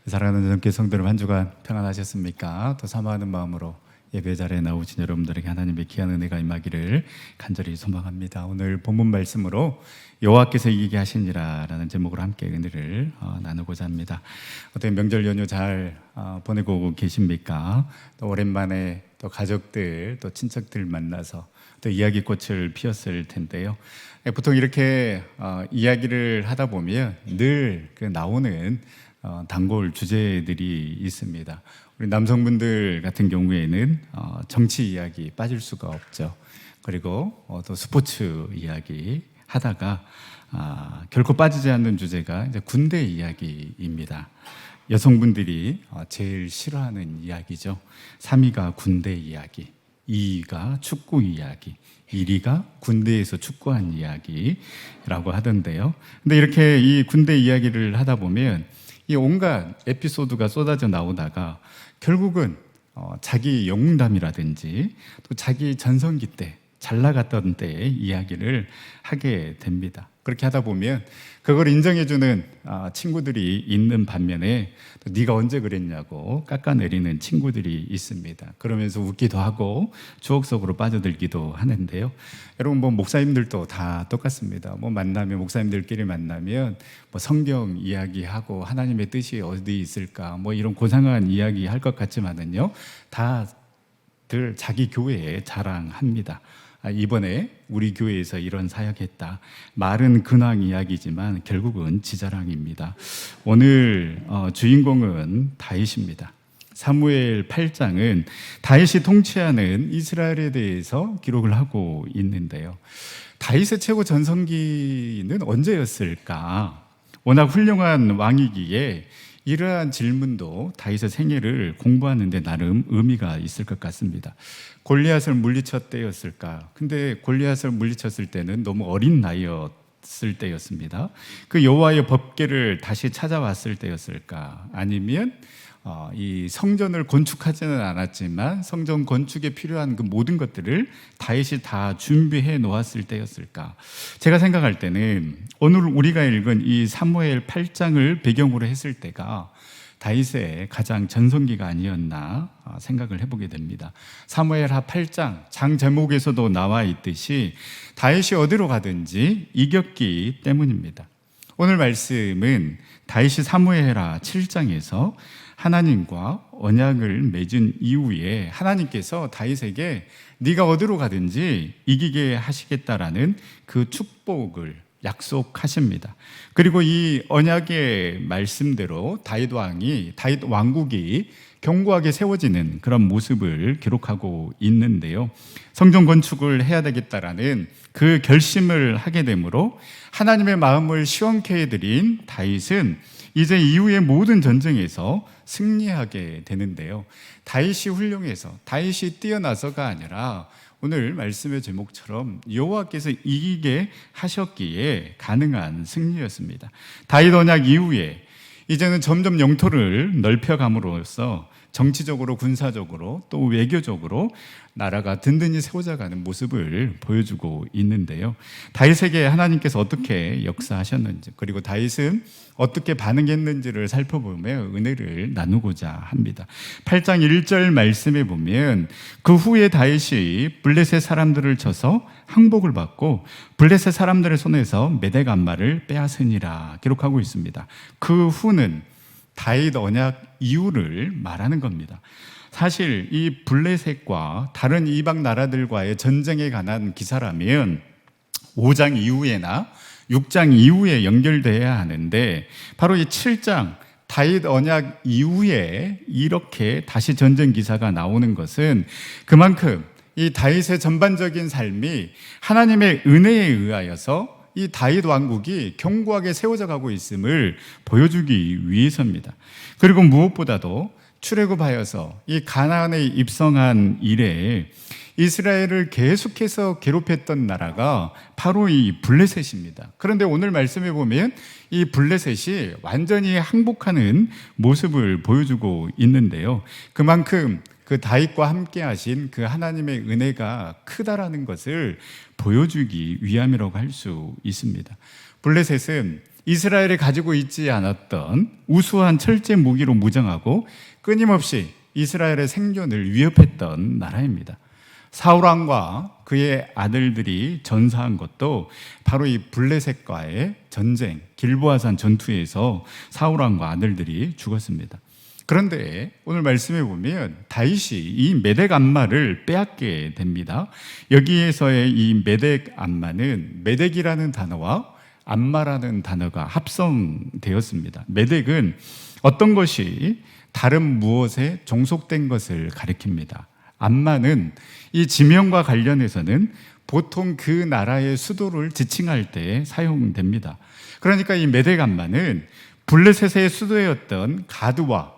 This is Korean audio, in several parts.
사랑하는 전교 성도들 한 주간 평안하셨습니까? 또 사모하는 마음으로 예배 자리에 나오신 여러분들에게 하나님의 귀한 은혜가 임하기를 간절히 소망합니다. 오늘 본문 말씀으로 여호와께서 이기게 하시니라라는 제목으로 함께 은혜를 나누고자 합니다. 어떻게 명절 연휴 잘 보내고 계십니까? 또 오랜만에 또 가족들 또 친척들 만나서 또 이야기꽃을 피웠을 텐데요. 보통 이렇게 이야기를 하다 보면 늘 나오는 단골 주제들이 있습니다. 우리 남성분들 같은 경우에는 정치 이야기 빠질 수가 없죠. 그리고 또 스포츠 이야기 하다가 결코 빠지지 않는 주제가 이제 군대 이야기입니다. 여성분들이 제일 싫어하는 이야기죠. 3위가 군대 이야기, 2위가 축구 이야기, 1위가 군대에서 축구한 이야기라고 하던데요. 근데 이렇게 이 군대 이야기를 하다 보면 이 온갖 에피소드가 쏟아져 나오다가 결국은 자기 영웅담이라든지 또 자기 전성기 때 잘 나갔던 때의 이야기를 하게 됩니다. 그렇게 하다 보면 그걸 인정해주는 친구들이 있는 반면에 또 네가 언제 그랬냐고 깎아내리는 친구들이 있습니다. 그러면서 웃기도 하고 추억 속으로 빠져들기도 하는데요. 여러분 목사님들도 다 똑같습니다. 만나면 목사님들끼리 만나면 성경 이야기하고 하나님의 뜻이 어디 있을까 이런 고상한 이야기 할 것 같지만은요, 다들 자기 교회에 자랑합니다. 이번에 우리 교회에서 이런 사역했다. 말은 근황 이야기지만 결국은 지자랑입니다. 오늘 주인공은 다윗입니다. 사무엘 8장은 다윗이 통치하는 이스라엘에 대해서 기록을 하고 있는데요. 다윗의 최고 전성기는 언제였을까? 워낙 훌륭한 왕이기에 이러한 질문도 다윗의 생애를 공부하는 데 나름 의미가 있을 것 같습니다. 골리앗을 물리쳤을 때였을까? 근데 골리앗을 물리쳤을 때는 너무 어린 나이였을 때였습니다. 그 여호와의 법궤를 다시 찾아왔을 때였을까? 아니면 이 성전을 건축하지는 않았지만 성전 건축에 필요한 그 모든 것들을 다윗이 다 준비해 놓았을 때였을까? 제가 생각할 때는 오늘 우리가 읽은 이 사무엘 8장을 배경으로 했을 때가 다윗의 가장 전성기가 아니었나 생각을 해보게 됩니다. 사무엘하 8장 장 제목에서도 나와 있듯이 다윗이 어디로 가든지 이겼기 때문입니다. 오늘 말씀은 다윗이 사무엘하 7장에서 하나님과 언약을 맺은 이후에 하나님께서 다윗에게 네가 어디로 가든지 이기게 하시겠다라는 그 축복을 약속하십니다. 그리고 이 언약의 말씀대로 다윗 왕국이 견고하게 세워지는 그런 모습을 기록하고 있는데요. 성전 건축을 해야 되겠다라는 그 결심을 하게 되므로 하나님의 마음을 시원케 해드린 다윗은 이제 이후의 모든 전쟁에서 승리하게 되는데요. 다윗이 훌륭해서, 다윗이 뛰어나서가 아니라 오늘 말씀의 제목처럼 여호와께서 이기게 하셨기에 가능한 승리였습니다. 다윗 언약 이후에 이제는 점점 영토를 넓혀감으로써 정치적으로, 군사적으로, 또 외교적으로 나라가 든든히 세워져가는 모습을 보여주고 있는데요. 다윗에게 하나님께서 어떻게 역사하셨는지, 그리고 다윗은 어떻게 반응했는지를 살펴보며 은혜를 나누고자 합니다. 8장 1절 말씀에 보면 그 후에 다윗이 블레셋 사람들을 쳐서 항복을 받고 블레셋 사람들의 손에서 메대간마를 빼앗으니라 기록하고 있습니다. 그 후는 다윗 언약 이후를 말하는 겁니다. 사실 이 블레셋과 다른 이방 나라들과의 전쟁에 관한 기사라면 5장 이후에나 6장 이후에 연결돼야 하는데 바로 이 7장 다윗 언약 이후에 이렇게 다시 전쟁 기사가 나오는 것은 그만큼 이 다윗의 전반적인 삶이 하나님의 은혜에 의하여서 이 다윗 왕국이 견고하게 세워져 가고 있음을 보여주기 위해서입니다. 그리고 무엇보다도 출애굽하여서 이 가나안에 입성한 이래 이스라엘을 계속해서 괴롭혔던 나라가 바로 이 블레셋입니다. 그런데 오늘 말씀해 보면 이 블레셋이 완전히 항복하는 모습을 보여주고 있는데요. 그만큼 그 다윗과 함께 하신 그 하나님의 은혜가 크다라는 것을 보여주기 위함이라고 할 수 있습니다. 블레셋은 이스라엘이 가지고 있지 않았던 우수한 철제 무기로 무장하고 끊임없이 이스라엘의 생존을 위협했던 나라입니다. 사울왕과 그의 아들들이 전사한 것도 바로 이 블레셋과의 전쟁, 길보아산 전투에서 사울왕과 아들들이 죽었습니다. 그런데 오늘 말씀해 보면 다윗이 이 메덱 암마를 빼앗게 됩니다. 여기에서의 이 메덱 암마는 메덱이라는 단어와 암마라는 단어가 합성되었습니다. 메덱은 어떤 것이 다른 무엇에 종속된 것을 가리킵니다. 암마는 이 지명과 관련해서는 보통 그 나라의 수도를 지칭할 때 사용됩니다. 그러니까 이 메덱 암마는 블레셋의 수도였던 가드와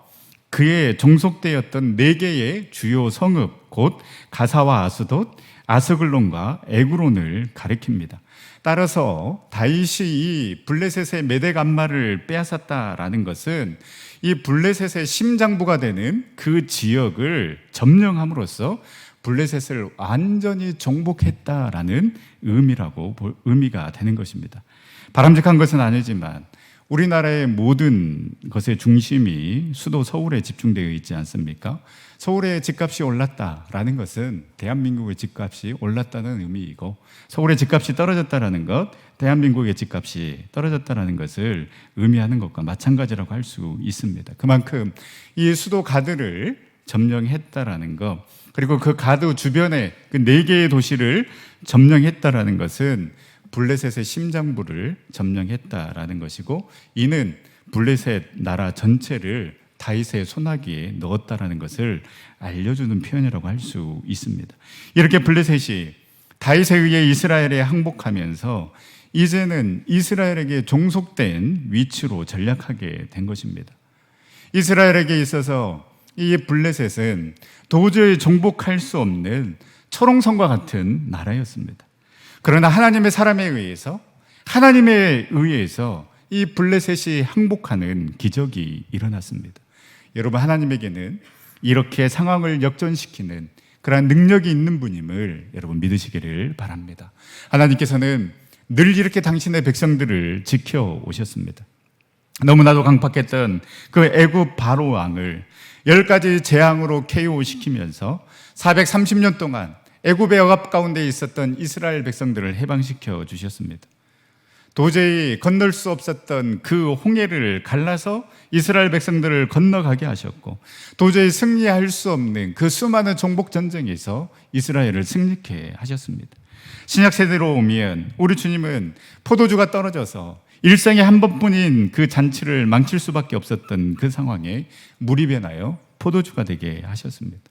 그에 종속되었던 4개의 주요 성읍, 곧 가사와 아스돗, 아스글론과 에그론을 가리킵니다. 따라서 다윗이 이 블레셋의 메덱 암마를 빼앗았다라는 것은 이 블레셋의 심장부가 되는 그 지역을 점령함으로써 블레셋을 완전히 정복했다라는 의미가 되는 것입니다. 바람직한 것은 아니지만 우리나라의 모든 것의 중심이 수도 서울에 집중되어 있지 않습니까? 서울의 집값이 올랐다라는 것은 대한민국의 집값이 올랐다는 의미이고, 서울의 집값이 떨어졌다라는 것, 대한민국의 집값이 떨어졌다라는 것을 의미하는 것과 마찬가지라고 할 수 있습니다. 그만큼 이 수도 가드를 점령했다라는 것, 그리고 그 가드 주변에 그 4개의 도시를 점령했다라는 것은 블레셋의 심장부를 점령했다라는 것이고, 이는 블레셋 나라 전체를 다윗의 손아귀에 넣었다라는 것을 알려주는 표현이라고 할 수 있습니다. 이렇게 블레셋이 다윗에 의해 이스라엘에 항복하면서 이제는 이스라엘에게 종속된 위치로 전락하게 된 것입니다. 이스라엘에게 있어서 이 블레셋은 도저히 정복할 수 없는 초롱성과 같은 나라였습니다. 그러나 하나님의 사람에 의해서, 하나님에 의해서 이 블레셋이 항복하는 기적이 일어났습니다. 여러분, 하나님에게는 이렇게 상황을 역전시키는 그러한 능력이 있는 분임을 여러분 믿으시기를 바랍니다. 하나님께서는 늘 이렇게 당신의 백성들을 지켜오셨습니다. 너무나도 강팍했던 그 애굽 바로 왕을 10가지 재앙으로 KO시키면서 430년 동안 애굽의 억압 가운데 있었던 이스라엘 백성들을 해방시켜 주셨습니다. 도저히 건널 수 없었던 그 홍해를 갈라서 이스라엘 백성들을 건너가게 하셨고, 도저히 승리할 수 없는 그 수많은 정복 전쟁에서 이스라엘을 승리케 하셨습니다. 신약 세대로 오면 우리 주님은 포도주가 떨어져서 일생에 한 번뿐인 그 잔치를 망칠 수밖에 없었던 그 상황에 물이 변하여 포도주가 되게 하셨습니다.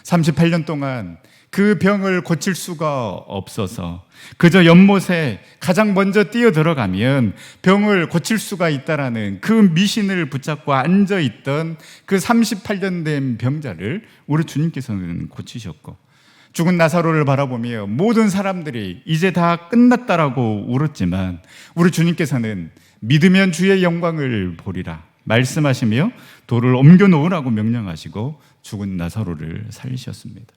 38년 동안 그 병을 고칠 수가 없어서 그저 연못에 가장 먼저 뛰어 들어가면 병을 고칠 수가 있다라는 그 미신을 붙잡고 앉아있던 그 38년 된 병자를 우리 주님께서는 고치셨고, 죽은 나사로를 바라보며 모든 사람들이 이제 다 끝났다라고 울었지만 우리 주님께서는 믿으면 주의 영광을 보리라 말씀하시며 돌을 옮겨 놓으라고 명령하시고 죽은 나사로를 살리셨습니다.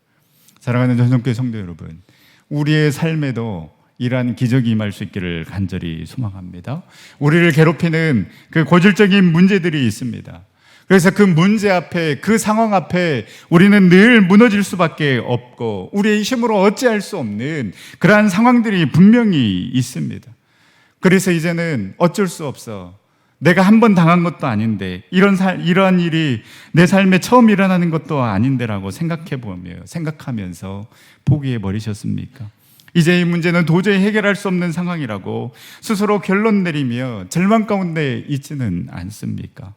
사랑하는 전성교회 성도 여러분, 우리의 삶에도 이러한 기적이 임할 수 있기를 간절히 소망합니다. 우리를 괴롭히는 그 고질적인 문제들이 있습니다. 그래서 그 문제 앞에, 그 상황 앞에 우리는 늘 무너질 수밖에 없고 우리의 힘으로 어찌할 수 없는 그러한 상황들이 분명히 있습니다. 그래서 이제는 어쩔 수 없어, 내가 한 번 당한 것도 아닌데, 이러한 일이 내 삶에 처음 일어나는 것도 아닌데라고 생각하면서 포기해 버리셨습니까? 이제 이 문제는 도저히 해결할 수 없는 상황이라고 스스로 결론 내리며 절망 가운데 있지는 않습니까?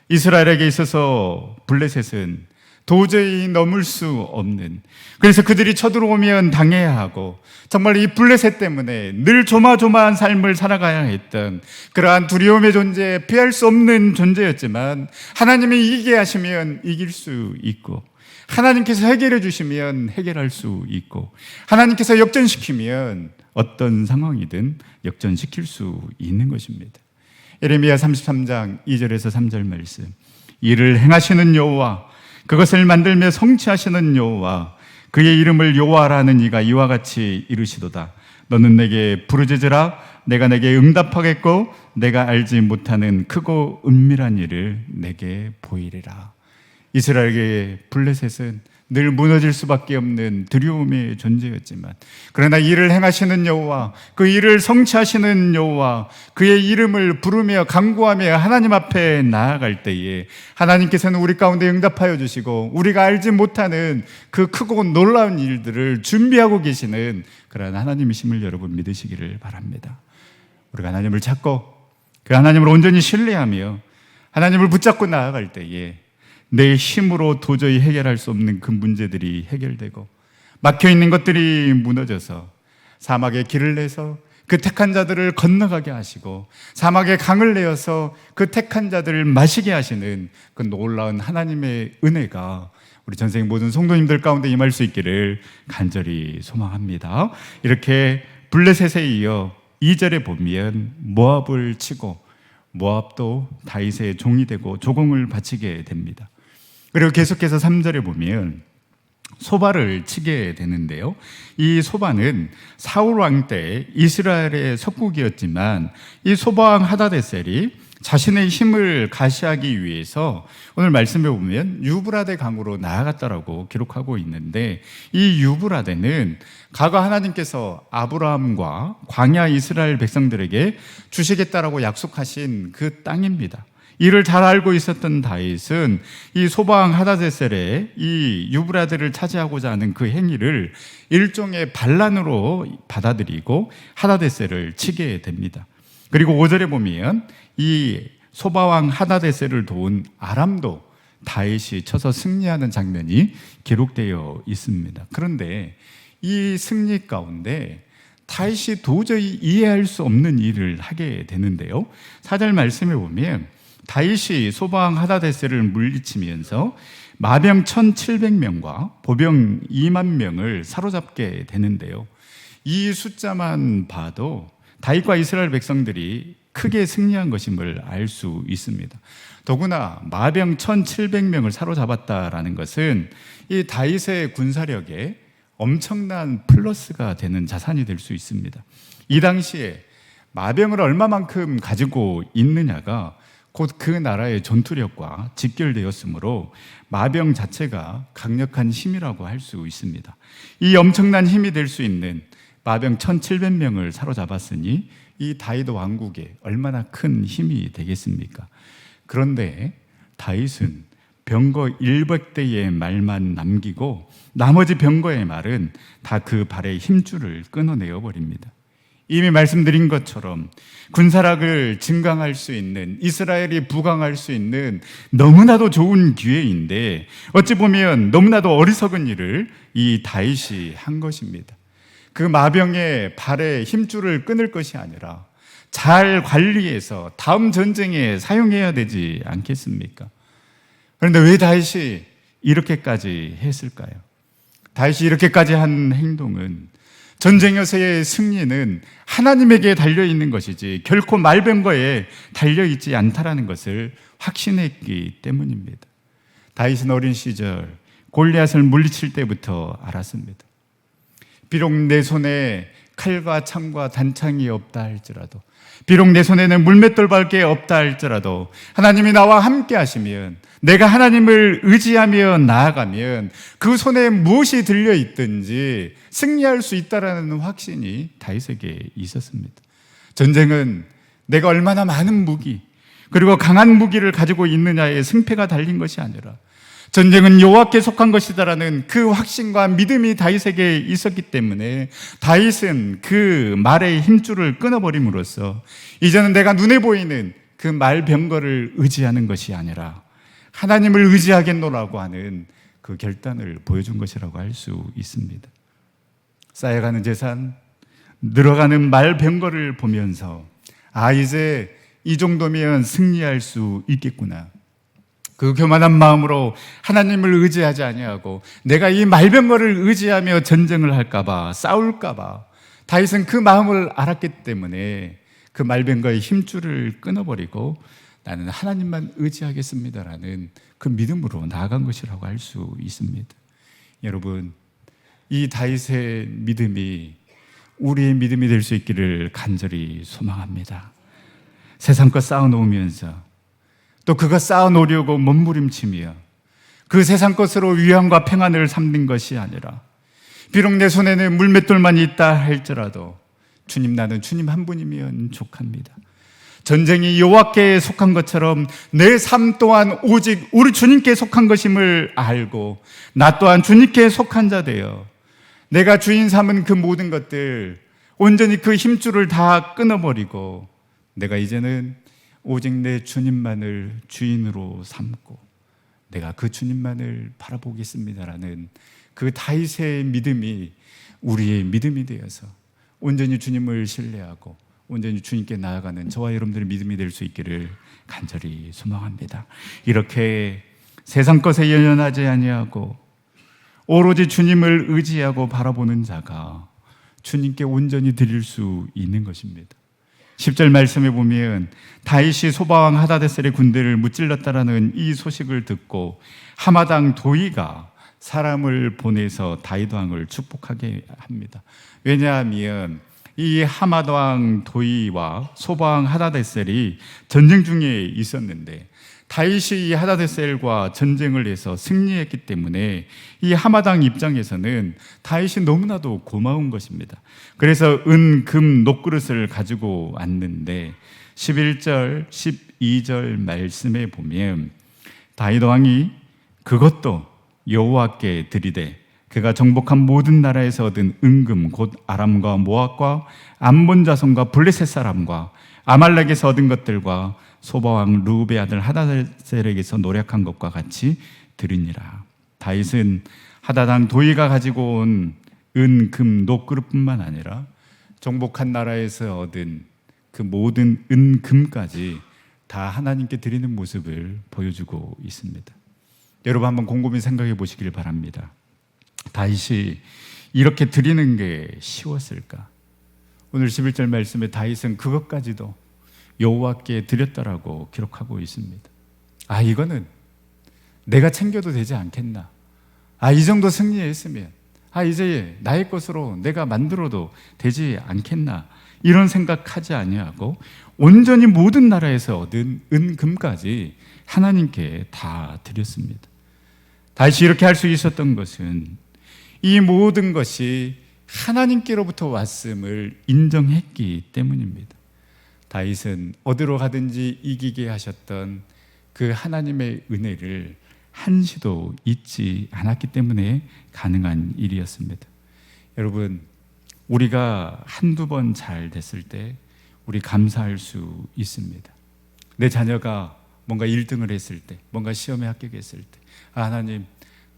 이스라엘에게 있어서 블레셋은 도저히 넘을 수 없는, 그래서 그들이 쳐들어오면 당해야 하고 정말 이 블레셋 때문에 늘 조마조마한 삶을 살아가야 했던 그러한 두려움의 존재, 피할 수 없는 존재였지만 하나님이 이기게 하시면 이길 수 있고, 하나님께서 해결해 주시면 해결할 수 있고, 하나님께서 역전시키면 어떤 상황이든 역전시킬 수 있는 것입니다. 예레미야 33장 2절에서 3절 말씀, 이를 행하시는 여호와, 그것을 만들며 성취하시는 여호와, 그의 이름을 여호와라는 이가 이와 같이 이르시도다. 너는 내게 부르짖으라, 내가 내게 응답하겠고 내가 알지 못하는 크고 은밀한 일을 내게 보이리라. 이스라엘의 블레셋은 늘 무너질 수밖에 없는 두려움의 존재였지만, 그러나 이를 행하시는 여호와, 그 일을 성취하시는 여호와, 그의 이름을 부르며 간구하며 하나님 앞에 나아갈 때에 하나님께서는 우리 가운데 응답하여 주시고 우리가 알지 못하는 그 크고 놀라운 일들을 준비하고 계시는 그런 하나님이심을 여러분 믿으시기를 바랍니다. 우리가 하나님을 찾고 그 하나님을 온전히 신뢰하며 하나님을 붙잡고 나아갈 때에 내 힘으로 도저히 해결할 수 없는 그 문제들이 해결되고 막혀있는 것들이 무너져서 사막에 길을 내서 그 택한 자들을 건너가게 하시고 사막에 강을 내어서 그 택한 자들을 마시게 하시는 그 놀라운 하나님의 은혜가 우리 전생 모든 성도님들 가운데 임할 수 있기를 간절히 소망합니다. 이렇게 블레셋에 이어 2절에 보면 모압을 치고 모압도 다윗의 종이 되고 조공을 바치게 됩니다. 그리고 계속해서 3절에 보면 소바를 치게 되는데요. 이 소바는 사울 왕 때 이스라엘의 석국이었지만 이 소바 왕 하다데셀이 자신의 힘을 가시하기 위해서 오늘 말씀에 보면 유브라데 강으로 나아갔다라고 기록하고 있는데, 이 유브라데는 과거 하나님께서 아브라함과 광야 이스라엘 백성들에게 주시겠다라고 약속하신 그 땅입니다. 이를 잘 알고 있었던 다윗은 이 소바왕 하다데셀의 이 유브라데를 차지하고자 하는 그 행위를 일종의 반란으로 받아들이고 하다데셀을 치게 됩니다. 그리고 5절에 보면 이 소바왕 하다데셀을 도운 아람도 다윗이 쳐서 승리하는 장면이 기록되어 있습니다. 그런데 이 승리 가운데 다윗이 도저히 이해할 수 없는 일을 하게 되는데요. 4절 말씀에 보면 다윗이 소바왕 하다데셀을 물리치면서 마병 1,700명과 보병 2만 명을 사로잡게 되는데요. 이 숫자만 봐도 다윗과 이스라엘 백성들이 크게 승리한 것임을 알 수 있습니다. 더구나 마병 1,700명을 사로잡았다라는 것은 이 다윗의 군사력에 엄청난 플러스가 되는 자산이 될 수 있습니다. 이 당시에 마병을 얼마만큼 가지고 있느냐가 곧 그 나라의 전투력과 직결되었으므로 마병 자체가 강력한 힘이라고 할 수 있습니다. 이 엄청난 힘이 될 수 있는 마병 1,700명을 사로잡았으니 이 다윗 왕국에 얼마나 큰 힘이 되겠습니까? 그런데 다윗은 병거 100대의 말만 남기고 나머지 병거의 말은 다 그 발의 힘줄을 끊어내어 버립니다. 이미 말씀드린 것처럼 군사력을 증강할 수 있는, 이스라엘이 부강할 수 있는 너무나도 좋은 기회인데 어찌 보면 너무나도 어리석은 일을 이 다윗이 한 것입니다. 그 마병의 발의 힘줄을 끊을 것이 아니라 잘 관리해서 다음 전쟁에 사용해야 되지 않겠습니까? 그런데 왜 다윗이 이렇게까지 했을까요? 다윗이 이렇게까지 한 행동은 전쟁에서의 승리는 하나님에게 달려있는 것이지 결코 말병거에 달려있지 않다라는 것을 확신했기 때문입니다. 다윗은 어린 시절 골리앗을 물리칠 때부터 알았습니다. 비록 내 손에 칼과 창과 단창이 없다 할지라도, 비록 내 손에는 물맷돌밖에 없다 할지라도 하나님이 나와 함께 하시면, 내가 하나님을 의지하며 나아가면 그 손에 무엇이 들려있든지 승리할 수 있다는 확신이 다윗에게 있었습니다. 전쟁은 내가 얼마나 많은 무기 그리고 강한 무기를 가지고 있느냐에 승패가 달린 것이 아니라 전쟁은 여호와께 속한 것이다라는 그 확신과 믿음이 다윗에게 있었기 때문에 다윗은 그 말의 힘줄을 끊어버림으로써 이제는 내가 눈에 보이는 그 말병거를 의지하는 것이 아니라 하나님을 의지하겠노라고 하는 그 결단을 보여준 것이라고 할 수 있습니다. 쌓여가는 재산, 늘어가는 말병거를 보면서 이제 이 정도면 승리할 수 있겠구나. 그 교만한 마음으로 하나님을 의지하지 아니하고 내가 이 말병거를 의지하며 전쟁을 할까봐, 싸울까봐 다윗은 그 마음을 알았기 때문에 그 말병거의 힘줄을 끊어버리고 나는 하나님만 의지하겠습니다라는 그 믿음으로 나아간 것이라고 할 수 있습니다. 여러분, 이 다윗의 믿음이 우리의 믿음이 될 수 있기를 간절히 소망합니다. 세상 것 쌓아놓으면서 또 그거 쌓아놓으려고 몸부림치며 그 세상 것으로 위안과 평안을 삼는 것이 아니라, 비록 내 손에는 물맷돌만 있다 할지라도 주님, 나는 주님 한 분이면 족합니다. 전쟁이 여호와께 속한 것처럼 내 삶 또한 오직 우리 주님께 속한 것임을 알고 나 또한 주님께 속한 자 되어 내가 주인 삼은 그 모든 것들 온전히 그 힘줄을 다 끊어버리고 내가 이제는 오직 내 주님만을 주인으로 삼고 내가 그 주님만을 바라보겠습니다라는 그 다윗의 믿음이 우리의 믿음이 되어서 온전히 주님을 신뢰하고 온전히 주님께 나아가는 저와 여러분들의 믿음이 될 수 있기를 간절히 소망합니다. 이렇게 세상 것에 연연하지 아니하고 오로지 주님을 의지하고 바라보는 자가 주님께 온전히 드릴 수 있는 것입니다. 10절 말씀에 보면 다윗이 소바왕 하다데셀의 군대를 무찔렀다라는 이 소식을 듣고 하마당 도이가 사람을 보내서 다윗 왕을 축복하게 합니다. 왜냐하면 이 하마당 도이와 소바왕 하다데셀이 전쟁 중에 있었는데 다윗이 이 하다데셀과 전쟁을 해서 승리했기 때문에 이 하마당 입장에서는 다윗이 너무나도 고마운 것입니다. 그래서 은, 금, 녹그릇을 가지고 왔는데 11절, 12절 말씀에 보면 다윗 왕이 그것도 여호와께 드리되 그가 정복한 모든 나라에서 얻은 은금 곧 아람과 모압과 암몬 자손과 블레셋 사람과 아말렉에서 얻은 것들과 소바왕 르우베 아들 하다데셀에게서 노력한 것과 같이 드리니라. 다윗은 하다당 도이가 가지고 온 은, 금, 녹그릇뿐만 아니라 정복한 나라에서 얻은 그 모든 은, 금까지 다 하나님께 드리는 모습을 보여주고 있습니다. 여러분 한번 곰곰이 생각해 보시길 바랍니다. 다윗이 이렇게 드리는 게 쉬웠을까? 오늘 11절 말씀에 다윗은 그것까지도 여호와께 드렸다라고 기록하고 있습니다. 아, 이거는 내가 챙겨도 되지 않겠나? 아, 이 정도 승리했으면 이제 나의 것으로 내가 만들어도 되지 않겠나? 이런 생각하지 아니하고 온전히 모든 나라에서 얻은 은, 금까지 하나님께 다 드렸습니다. 다윗이 이렇게 할 수 있었던 것은 이 모든 것이 하나님께로부터 왔음을 인정했기 때문입니다. 다윗은 어디로 가든지 이기게 하셨던 그 하나님의 은혜를 한시도 잊지 않았기 때문에 가능한 일이었습니다. 여러분, 우리가 한두 번 잘 됐을 때 우리 감사할 수 있습니다. 내 자녀가 뭔가 1등을 했을 때, 뭔가 시험에 합격했을 때, 하나님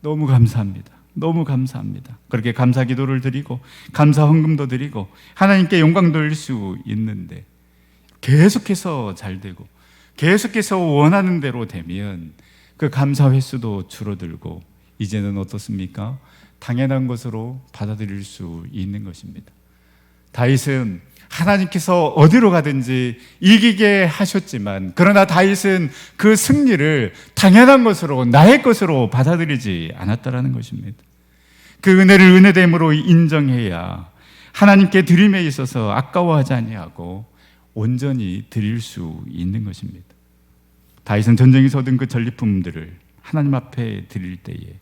너무 감사합니다. 너무 감사합니다. 그렇게 감사 기도를 드리고 감사 헌금도 드리고 하나님께 영광 돌릴 수 있는데 계속해서 잘 되고 계속해서 원하는 대로 되면 그 감사 횟수도 줄어들고 이제는 어떻습니까? 당연한 것으로 받아들일 수 있는 것입니다. 다윗은 하나님께서 어디로 가든지 이기게 하셨지만 그러나 다윗은 그 승리를 당연한 것으로 나의 것으로 받아들이지 않았다라는 것입니다. 그 은혜를 은혜됨으로 인정해야 하나님께 드림에 있어서 아까워하지 아니하고 온전히 드릴 수 있는 것입니다. 다윗은 전쟁에서 얻은 그 전리품들을 하나님 앞에 드릴 때에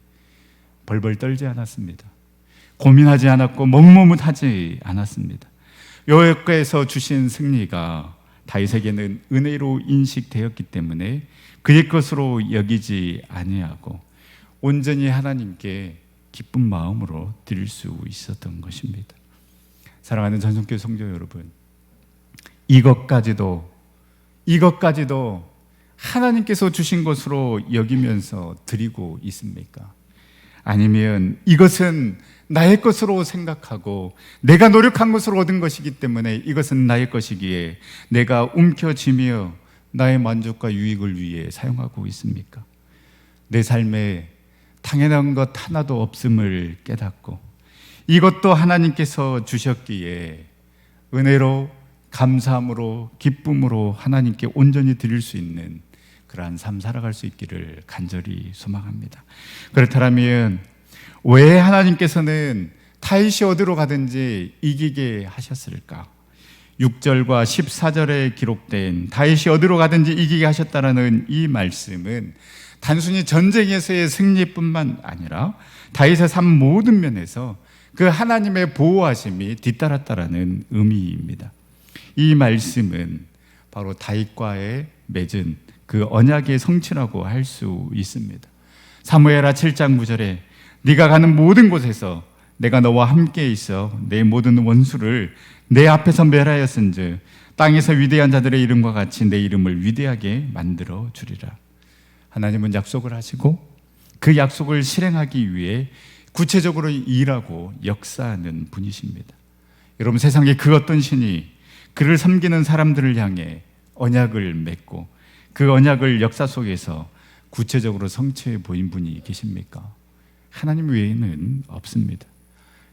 벌벌 떨지 않았습니다. 고민하지 않았고 머뭇머뭇하지 않았습니다. 여호와께서 주신 승리가 다윗에게는 은혜로 인식되었기 때문에 그의 것으로 여기지 아니하고 온전히 하나님께 기쁜 마음으로 드릴 수 있었던 것입니다. 사랑하는 전성교회 성도 여러분, 이것까지도 하나님께서 주신 것으로 여기면서 드리고 있습니까? 아니면 이것은 나의 것으로 생각하고 내가 노력한 것으로 얻은 것이기 때문에 이것은 나의 것이기에 내가 움켜쥐며 나의 만족과 유익을 위해 사용하고 있습니까? 내 삶에 당연한 것 하나도 없음을 깨닫고 이것도 하나님께서 주셨기에 은혜로 감사함으로 기쁨으로 하나님께 온전히 드릴 수 있는 그러한 삶 살아갈 수 있기를 간절히 소망합니다. 그렇다면 왜 하나님께서는 다윗이 어디로 가든지 이기게 하셨을까? 6절과 14절에 기록된 다윗이 어디로 가든지 이기게 하셨다라는 이 말씀은 단순히 전쟁에서의 승리뿐만 아니라 다윗의 삶 모든 면에서 그 하나님의 보호하심이 뒤따랐다라는 의미입니다. 이 말씀은 바로 다윗과의 맺은 그 언약의 성취라고 할 수 있습니다. 사무엘하 7장 9절에 네가 가는 모든 곳에서 내가 너와 함께 있어 내 모든 원수를 내 앞에서 멸하였은즉 땅에서 위대한 자들의 이름과 같이 내 이름을 위대하게 만들어 주리라. 하나님은 약속을 하시고 그 약속을 실행하기 위해 구체적으로 일하고 역사하는 분이십니다. 여러분, 세상에 그 어떤 신이 그를 섬기는 사람들을 향해 언약을 맺고 그 언약을 역사 속에서 구체적으로 성취해 보인 분이 계십니까? 하나님 외에는 없습니다.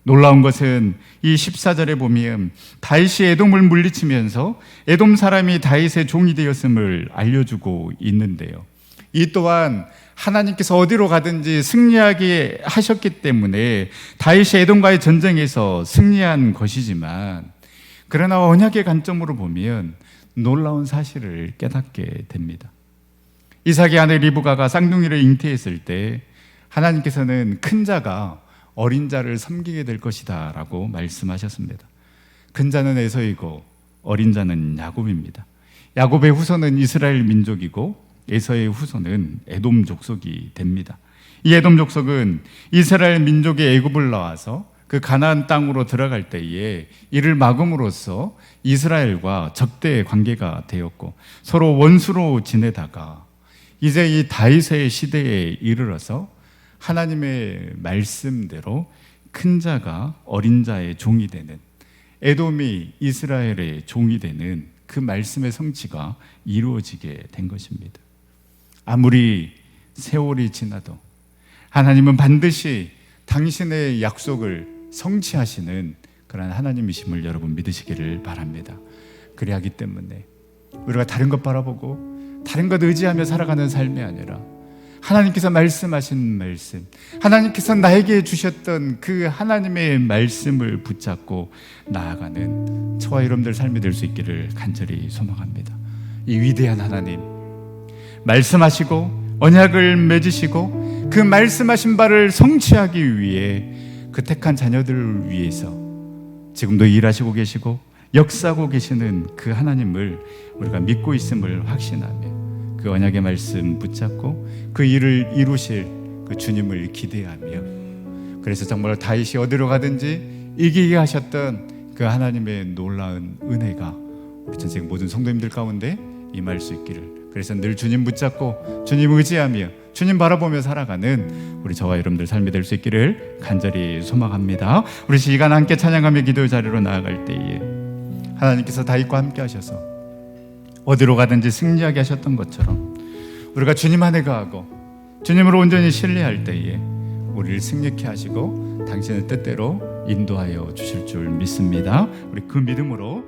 놀라운 것은 이 14절에 보면 다윗이 에돔을 물리치면서 에돔 사람이 다윗의 종이 되었음을 알려주고 있는데요. 이 또한 하나님께서 어디로 가든지 승리하게 하셨기 때문에 다윗이 에돔과의 전쟁에서 승리한 것이지만, 그러나 언약의 관점으로 보면 놀라운 사실을 깨닫게 됩니다. 이삭의 아내 리브가가 쌍둥이를 잉태했을 때 하나님께서는 큰 자가 어린 자를 섬기게 될 것이다 라고 말씀하셨습니다. 큰 자는 에서이고 어린 자는 야곱입니다. 야곱의 후손은 이스라엘 민족이고 에서의 후손은 에돔 족속이 됩니다. 이 에돔 족속은 이스라엘 민족이 애굽을 나와서 그 가나안 땅으로 들어갈 때에 이를 막음으로써 이스라엘과 적대의 관계가 되었고 서로 원수로 지내다가 이제 이 다윗의 시대에 이르러서 하나님의 말씀대로 큰 자가 어린 자의 종이 되는, 에돔이 이스라엘의 종이 되는 그 말씀의 성취가 이루어지게 된 것입니다. 아무리 세월이 지나도 하나님은 반드시 당신의 약속을 성취하시는 그런 하나님이심을 여러분 믿으시기를 바랍니다. 그래야하기 때문에 우리가 다른 것 바라보고 다른 것 의지하며 살아가는 삶이 아니라 하나님께서 말씀하신 말씀, 하나님께서 나에게 주셨던 그 하나님의 말씀을 붙잡고 나아가는 저와 여러분들 삶이 될 수 있기를 간절히 소망합니다. 이 위대한 하나님, 말씀하시고 언약을 맺으시고 그 말씀하신 바를 성취하기 위해 그 택한 자녀들을 위해서 지금도 일하시고 계시고 역사하고 계시는 그 하나님을 우리가 믿고 있음을 확신하며 그 언약의 말씀 붙잡고 그 일을 이루실 그 주님을 기대하며, 그래서 정말 다윗이 어디로 가든지 이기게 하셨던 그 하나님의 놀라운 은혜가 우리 전체 모든 성도님들 가운데 임할 수 있기를, 그래서 늘 주님 붙잡고 주님 의지하며 주님 바라보며 살아가는 우리 저와 여러분들 삶이 될 수 있기를 간절히 소망합니다. 우리 시간 함께 찬양하며 기도의 자리로 나아갈 때에 하나님께서 다윗과 함께 하셔서 어디로 가든지 승리하게 하셨던 것처럼 우리가 주님 안에 거하고 주님을 온전히 신뢰할 때에 우리를 승리케 하시고 당신의 뜻대로 인도하여 주실 줄 믿습니다. 우리 그 믿음으로